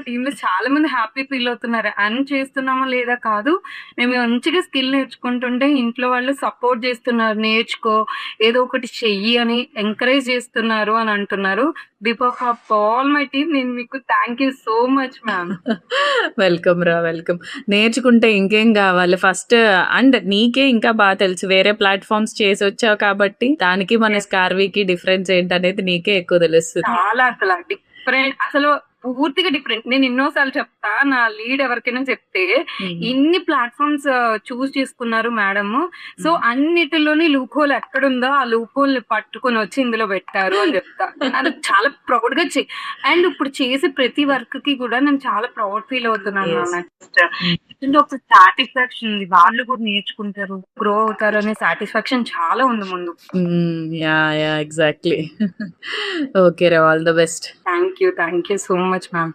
టీమ్‌లో చాలా మంది హ్యాపీ ఫీల్ అవుతున్నారు. ఎర్న్ చేస్తున్నామా లేదా కాదు. మేము మంచిగా స్కిల్ నేర్చుకుంటుంటే ఇంట్లో వాళ్ళు సపోర్ట్ చేస్తున్నారు. నేర్చుకో, ఏదో ఒకటి చెయ్యి అని ఎంకరేజ్ చేస్తున్నారు అని అంటున్నారు. Behalf of all my team నేను మీకు thank you so much ma'am. Welcome రా, వెల్కమ్. నేర్చుకుంటే ఇంకేం కావాలి ఫస్ట్. అండ్ నీకే ఇంకా బాగా తెలుసు, వేరే ప్లాట్ఫామ్స్ చేసి వచ్చావు కాబట్టి దానికి మన స్కార్వీకి డిఫరెన్స్ ఏంటనేది నీకే ఎక్కువ తెలుస్తుంది. చాలా అసల డిఫరెంట్. అసలు పూర్తిగా డిఫరెంట్. నేను ఎన్నో సార్లు చెప్తా. నా లీడ్ ఎవరికైనా చెప్తే, ఇన్ని ప్లాట్‌ఫార్మ్స్ చూజ్ చేసుకున్నారు మేడమ్. సో, అన్నిటిలోని లూప్ హోల్ ఎక్కడుందో ఆ లూప్ హోల్‌ని పట్టుకొని వచ్చి ఇందులో పెట్టారు అని చెప్తా. అది చాలా ప్రౌడ్‌గా అండ్ ఇప్పుడు చేసే ప్రతి వర్క్‌కి కూడా నేను చాలా ప్రౌడ్ ఫీల్ అవుతున్నాను Yes. నాన్న. ఒక సాటిస్ఫాక్షన్ ఉంది. వాళ్ళు కూడా నేర్చుకుంటారు, గ్రో అవుతారు అనే సాటిస్ఫాక్షన్ చాలా ఉంది ముందు. Yeah exactly. ఓకే రా, all the best. Thank you so much ma'am.